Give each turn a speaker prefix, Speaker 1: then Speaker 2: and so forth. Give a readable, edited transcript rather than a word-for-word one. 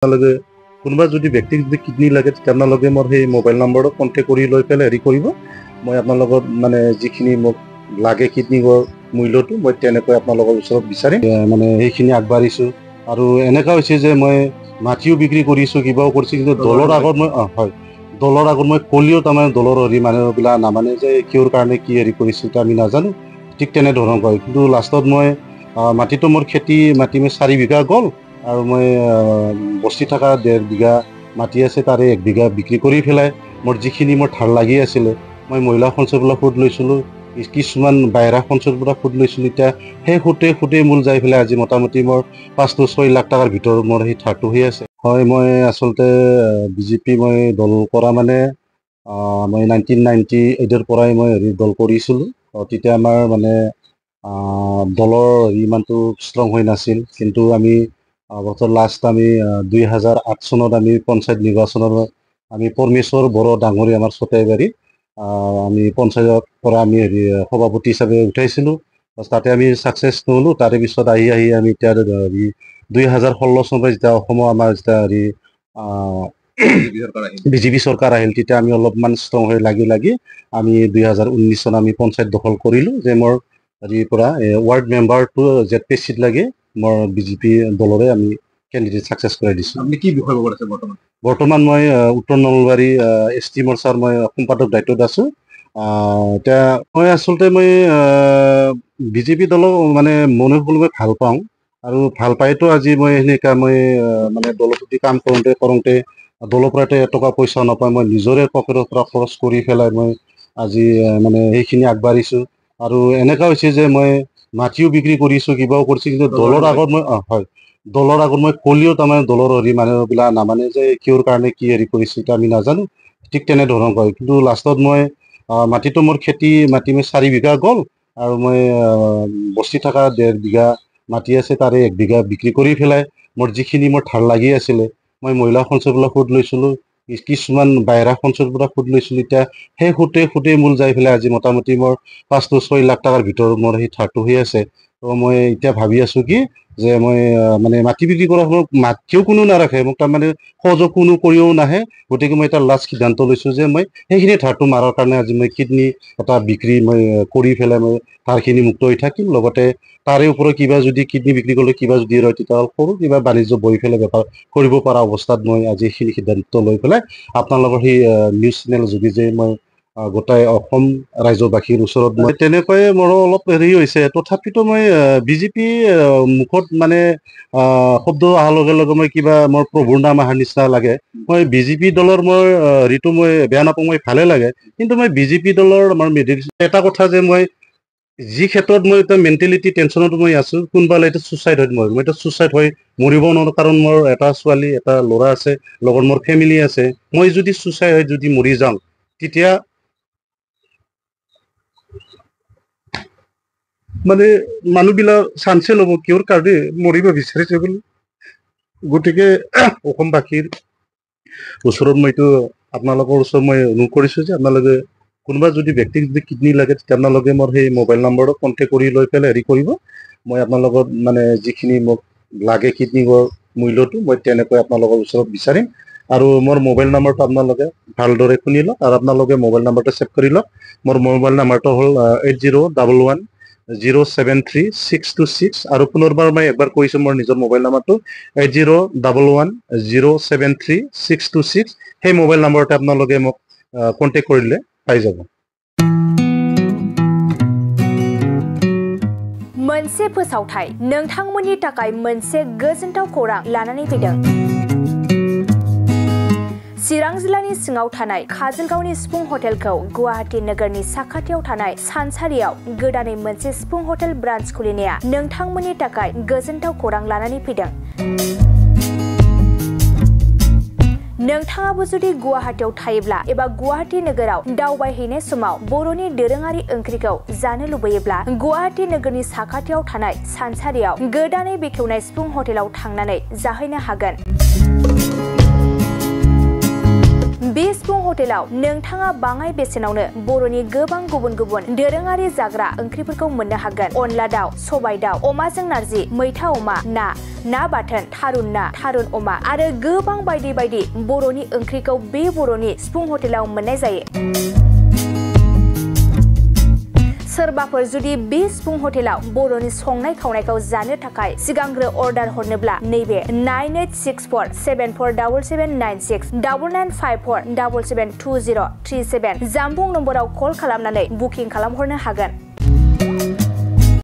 Speaker 1: আপোনালোকে কোনোবা যদি ব্যক্তিক যদি কিডনি লাগে আপোনালোকে মোৰ সেই মোবাইল নম্বৰটো কণ্টেক্ট কৰি লৈ পেলাই হেৰি কৰিব। মই আপোনালোকৰ মানে যিখিনি মোক লাগে কিডনিৰ মূল্যটো মই তেনেকৈ আপোনালোকৰ ওচৰত বিচাৰিম। মানে সেইখিনি আগবাঢ়িছোঁ আৰু এনেকুৱা হৈছে যে মই মাটিও বিক্ৰী কৰিছোঁ, কিবাও কৰিছোঁ, কিন্তু দলৰ আগত মই হয় দলৰ আগত মই ক'লেও তাৰমানে দলৰ হেৰি মানুহবিলাক নামানে যে কিহৰ কাৰণে কি হেৰি কৰিছোঁ আমি নাজানো, ঠিক তেনেধৰণৰ কয়। কিন্তু লাষ্টত মই মাটিটো মোৰ খেতি মাটি মই 4 বিঘা গ'ল আৰু মই বস্তি থকা 1.5 বিঘা মাটি আছে, তাৰে 1 বিঘা বিক্ৰী কৰি পেলাই মোৰ যিখিনি মোৰ ধাৰ লাগি আছিলে মই মহিলা সঞ্চয়ৰ পৰা সুদ লৈছিলোঁ, কিছুমান বাহিৰা সঞ্চয়ৰ পৰা সুদ লৈছিলোঁ। এতিয়া সেই সুতে মূল যাই পেলাই আজি মোটামুটি মোৰ 5-6 লাখ টকাৰ ভিতৰত মোৰ সেই ধাৰটো হৈ আছে। হয়, মই আচলতে বিজেপি মই দল কৰা মানে মই 1998ৰ পৰাই মই হেৰি দল কৰিছিলোঁ। তেতিয়া আমাৰ মানে দলৰ ইমানটো ষ্ট্ৰং হৈ নাছিল, কিন্তু আমি লাষ্ট আমি 2008 চনত আমি পঞ্চায়ত নিৰ্বাচনৰ আমি পৰমেশ্বৰ বড়ো ডাঙৰী আমাৰ ছটাইবাৰীত আমি পঞ্চায়তৰ পৰা আমি হেৰি সভাপতি হিচাপে উঠাইছিলোঁ। তাতে আমি ছাকচেছ নহ'লোঁ। তাৰে পিছত আহি আমি এতিয়া হেৰি 2016 চনত যেতিয়া অসমৰ আমাৰ যেতিয়া হেৰি বিজেপি চৰকাৰ আহিল, তেতিয়া আমি অলপমান ষ্ট্ৰং হৈ লাগি আমি 2019 চনত আমি পঞ্চায়ত দখল কৰিলোঁ। যে মোৰ হেৰিৰ পৰা ৱাৰ্ড মেম্বাৰটো ZP চিট লাগে মোৰ বিজেপি দলৰে আমি কেণ্ডিডেট ছাকচেছ কৰাই দিছোঁ। আপুনি কি বিষয় আছে বৰ্তমান মই উত্তৰ নলবাৰী ST মৰ্চাৰ মই সম্পাদক দায়িত্বত আছোঁ। এতিয়া মই আচলতে মই বিজেপি দলক মানে মনে মই ভাল পাওঁ আৰু ভাল পাইতো আজি মই সেনেকা মই মানে দলৰ প্ৰতি কাম কৰোঁতে দলৰ পৰা টকা পইচা নাপায়, মই নিজৰে পকেটৰ পৰা খৰচ কৰি পেলাই মই আজি মানে সেইখিনি আগবাঢ়িছোঁ। আৰু এনেকুৱা হৈছে যে মই মাটিও বিক্ৰী কৰিছোঁ, কিবাও কৰিছোঁ, কিন্তু দলৰ আগত মই হয় দলৰ আগত মই ক'লেও তাৰমানে দলৰ হেৰি মানুহবিলাক নামানে যে কিহৰ কাৰণে কি হেৰি কৰিছোঁ আমি নাজানো, ঠিক তেনেধৰণৰ কয়। কিন্তু লাষ্টত মই মাটিটো মোৰ খেতি মাটি মই 4 বিঘা গ'ল আৰু মই বস্তি থকা 1.5 বিঘা মাটি আছে, তাৰে 1 বিঘা বিক্ৰী কৰি পেলাই মোৰ যিখিনি মোৰ ধাৰ লাগি আছিলে মই মহিলা সঞ্চয়ৰ পৰা সুদ লৈছিলোঁ, কিছুমান বাহিৰা সঞ্চয়ৰ পৰা সুদ লৈছিলোঁ। এতিয়া সেই সুতে মূল যাই পেলাই আজি মোটামুটি মোৰ 5-6 লাখ টকাৰ ভিতৰত মোৰ সেই ধাৰটো হৈ আছে। তো মই এতিয়া ভাবি আছোঁ কি যে মই মানে মাটি বিক্ৰী কৰাৰ সময়ত মাটিও কোনো নাৰাখে, মোক তাৰমানে সহযোগ কোনো কৰিও নাহে। গতিকে মই এটা লাষ্ট সিদ্ধান্ত লৈছোঁ যে মই সেইখিনি ধাৰটো মাৰাৰ কাৰণে আজি মই কিডনি এটা বিক্ৰী মই কৰি পেলাই মই ধাৰখিনি মুক্ত হৈ থাকিম। লগতে তাৰে ওপৰত কিবা যদি কিডনি বিক্ৰী কৰিলে কিবা যদি ৰয় তেতিয়াহ'লে সৰু কিবা বাণিজ্য বহি পেলাই বেপাৰ কৰিব পৰা অৱস্থাত মই আজি সেইখিনি সিদ্ধান্ত লৈ পেলাই আপোনালোকৰ সেই নিউজ চেনেল যোগে যে মই গোটাই অসম ৰাজ্যবাসীৰ ওচৰত মই তেনেকৈয়ে মোৰো অলপ হেৰি হৈছে। তথাপিতো মই বিজেপি মুখত মানে শব্দ অহাৰ লগে লগে মই কিবা মোৰ প্ৰভুৰ নাম অহাৰ নিচিনা লাগে। মই বিজেপি দলৰ মই হেৰিটো মই বেয়া নাপাওঁ, মই ভালে লাগে। কিন্তু মই বিজেপি দলৰ আমাৰ এটা কথা যে মই যি ক্ষেত্ৰত মই এতিয়া মেণ্টেলিটি টেনশ্যনত মই আছোঁ, কোনোবা এতিয়া ছুচাইড হয় মই এতিয়া ছুচাইড হৈ মৰিব নোৱাৰোঁ, কাৰণ মোৰ এটা ছোৱালী এটা ল'ৰা আছে, লগত মোৰ ফেমিলি আছে। মই যদি ছুচাইড হৈ যদি মৰি যাওঁ তেতিয়া মানে মানুহবিলাক চান্সে ল'ব কিহৰ কাৰণে মৰিব বিচাৰিছে বুলি। গতিকে অসমবাসীৰ ওচৰত মইতো আপোনালোকৰ ওচৰত মই অনুৰোধ কৰিছোঁ যে আপোনালোকে কোনোবা যদি ব্যক্তিক যদি কিডনি লাগে আপোনালোকে মোৰ সেই মোবাইল নম্বৰটো কণ্টেক্ট কৰি লৈ পেলাই হেৰি কৰিব। মই আপোনালোকৰ মানে যিখিনি মোক লাগে কিডনিৰ মূল্যটো মই তেনেকৈ আপোনালোকৰ ওচৰত বিচাৰিম। আৰু মোৰ মোবাইল নম্বৰটো আপোনালোকে ভালদৰে শুনি লওক আৰু আপোনালোকে মোবাইল নম্বৰটো ছেভ কৰি লওক। মোৰ মোবাইল নম্বৰটো হ'ল 8011073626 আৰু পুনৰবাৰ মই একবাৰ কৈছোঁ মোৰ নিজৰ মোবাইল নম্বৰটো 8011073626। সেই মোবাইল নম্বৰতে আপোনালোকে মোক কণ্টেক্ট কৰিলে পাই যাব।
Speaker 2: मोनसे फोसावथाय नोंथांमोननि थाखाय मोनसे गोजोनथाव खौरां लानानै फैदों। चिरां जिल्लानि सिङाव थानाय काजलगावनि सिफुं हटेलखौ गुवाहाटी नोगोरनि साखाथियाव थानाय सानसारियाव गोदानै मोनसे सिफुं हटेल ब्रान्च खुलिनाया नोंथांमोननि थाखाय गोजोनथाव खौरां लानानै फैदों। नोंथाङाबो जुदि गुवाहाटीयाव थायोब्ला एबा गुवाहाटी नोगोराव दावबायहैनाय समाव बर'नि दोरोङारि ओंख्रिखौ जानो लुबैयोब्ला गुवाहाटी नोगोरनि साखाथियाव थानाय सानसारियाव गोदानै बेखेवनाय सिफुं हटेलाव थांनानै जाहैनो हागोन। बे सिफुं हटेलाव नोंथाङा बाङाय बेसेनावनो बर'नि गोबां गुबुन गुबुन दोरोङारि जाग्रा ओंख्रिफोरखौ मोननो हागोन। अनला दाउ, सबाय दाउ, अमाजों नारजि, मैथा अमा, ना बाथोन, थारुन ना, थारुन अमा आरो गोबां बायदि बायदि बर'नि ओंख्रिखौ बे बर'नि सिफुं हटेलाव मोननाय जायो। सोरबाफोर जुदि बे सिफुं हटेलाव बर'नि संनाय खावनायखौ जानो थाखाय सिगांग्रो अर्डार हरनोब्ला नैबे 9864747796 9954772037 जामबुं नम्बराव कल खालामनानै बुकिं खालामहरनो हागोन।